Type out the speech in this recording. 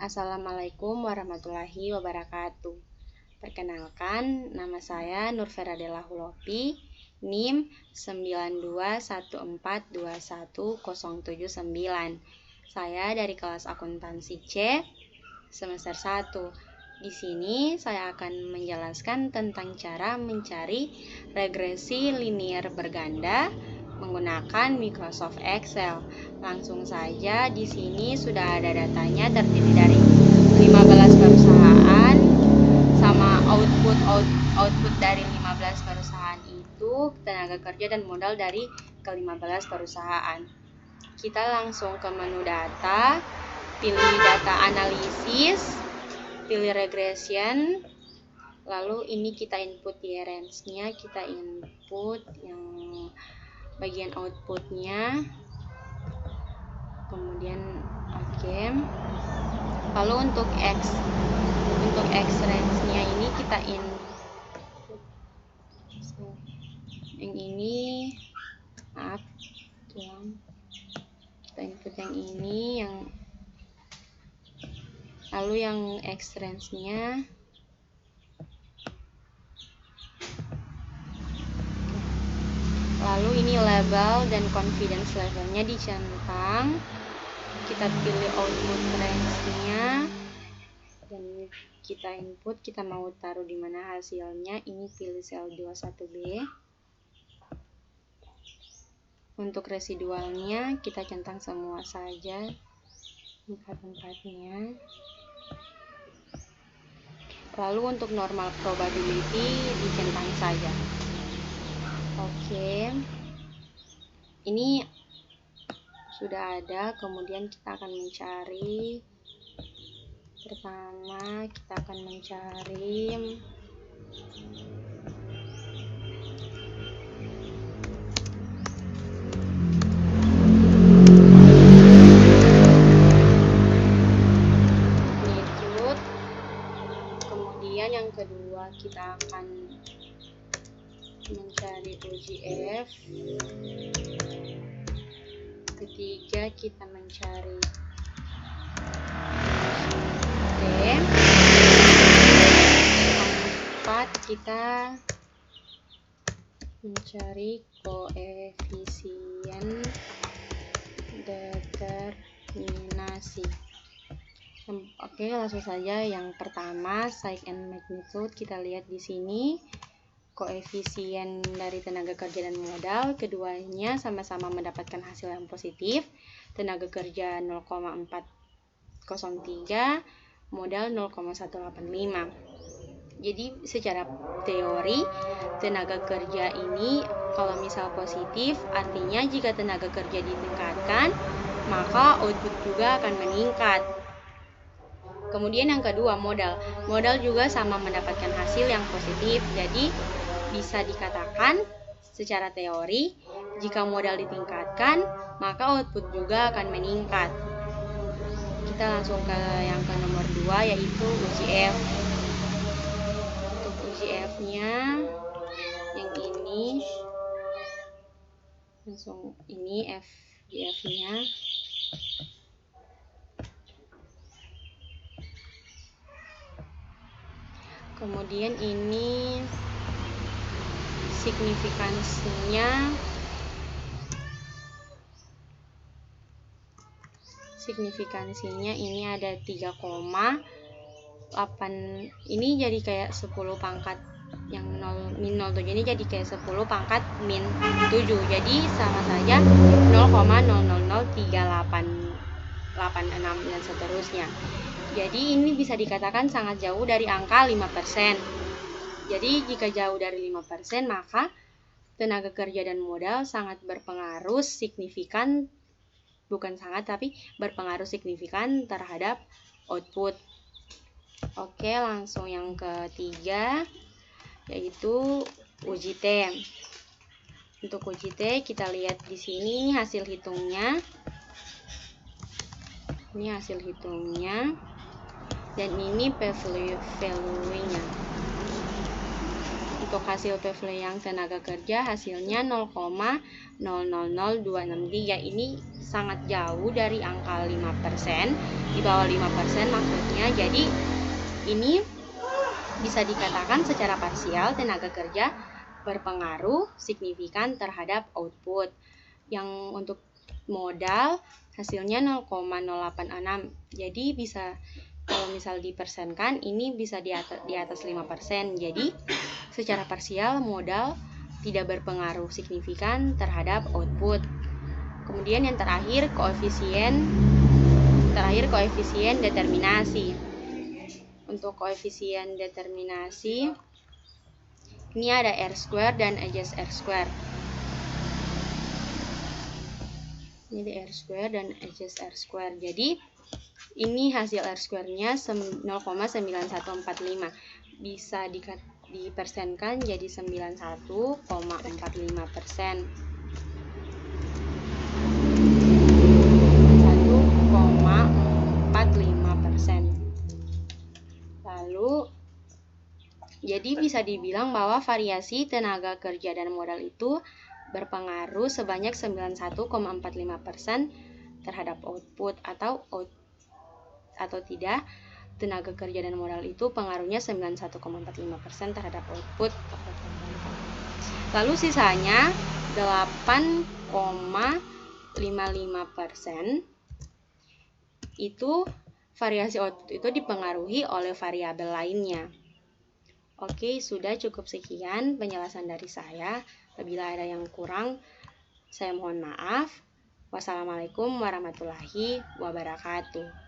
Assalamualaikum warahmatullahi wabarakatuh. Perkenalkan, nama saya Nurfera Della Hulopi, NIM 9214210079. Saya dari kelas akuntansi C, semester 1. Di sini saya akan menjelaskan tentang cara mencari regresi linier berganda menggunakan Microsoft Excel. Langsung saja, di sini sudah ada datanya terdiri dari 15 perusahaan sama output dari 15 perusahaan itu tenaga kerja dan modal dari ke-15 perusahaan. Kita langsung ke menu data, pilih data analisis, pilih regression, lalu ini kita input range-nya, kita input yang bagian outputnya, kemudian oke. Lalu untuk X range-nya ini kita input yang ini, kita input yang ini, lalu yang X range-nya lalu ini label dan confidence levelnya dicentang, kita pilih output range-nya dan kita input, kita mau taruh di mana hasilnya, ini pilih sel 21B. Untuk residualnya kita centang semua saja tempat-tempatnya. Lalu untuk normal probability dicentang saja. Oke, ini sudah ada. Kemudian kita akan mencari, pertama kita akan mencari magnitude, kemudian yang kedua kita akan mencari OGF, ketiga kita mencari T, keempat kita mencari koefisien determinasi. Oke, langsung saja. Yang pertama, size and magnitude, kita lihat di sini koefisien dari tenaga kerja dan modal, keduanya sama-sama mendapatkan hasil yang positif. Tenaga kerja 0,403, modal 0,185. Jadi secara teori tenaga kerja ini kalau misal positif, artinya jika tenaga kerja ditingkatkan, maka output juga akan meningkat. Kemudian yang kedua, modal juga sama mendapatkan hasil yang positif. Jadi bisa dikatakan secara teori, jika modal ditingkatkan, maka output juga akan meningkat. Kita langsung ke yang ke nomor 2, yaitu UJF. Untuk UJF-nya yang ini, langsung ini FGF-nya. Kemudian ini signifikansinya ini ada 3,8. Ini jadi kayak 10 pangkat yang min 07 ini jadi kayak 10 pangkat min 7. Jadi sama saja 0,003886 dan seterusnya. Jadi ini bisa dikatakan sangat jauh dari angka 5%. Jadi jika jauh dari 5%, maka tenaga kerja dan modal sangat berpengaruh signifikan, bukan sangat tapi berpengaruh signifikan terhadap output. Oke, langsung yang ketiga, yaitu UJT. Untuk UJT kita lihat di sini hasil hitungnya. Ini hasil hitungnya dan ini p-value-nya. Untuk hasil PVL tenaga kerja hasilnya 0,000263. Ini sangat jauh dari angka 5%, di bawah 5% maksudnya. Jadi ini bisa dikatakan secara parsial tenaga kerja berpengaruh signifikan terhadap output. Yang untuk modal hasilnya 0,086. Jadi bisa, kalau misal dipersenkan, ini bisa di atas 5%. Jadi secara parsial modal tidak berpengaruh signifikan terhadap output. Kemudian yang terakhir koefisien determinasi. Untuk koefisien determinasi ini ada R² dan adjust R². Ini ada R² dan adjust R². Jadi ini hasil R²-nya 0,9145. Bisa dipersenkan jadi 91,45%. 1,45%. Lalu jadi bisa dibilang bahwa variasi tenaga kerja dan modal itu berpengaruh sebanyak 91,45% terhadap output, atau tidak, tenaga kerja dan modal itu pengaruhnya 91,45% terhadap output. Lalu sisanya 8,55% itu variasi output itu dipengaruhi oleh variabel lainnya. Oke, sudah cukup sekian penjelasan dari saya. Apabila ada yang kurang, saya mohon maaf. Wassalamualaikum warahmatullahi wabarakatuh.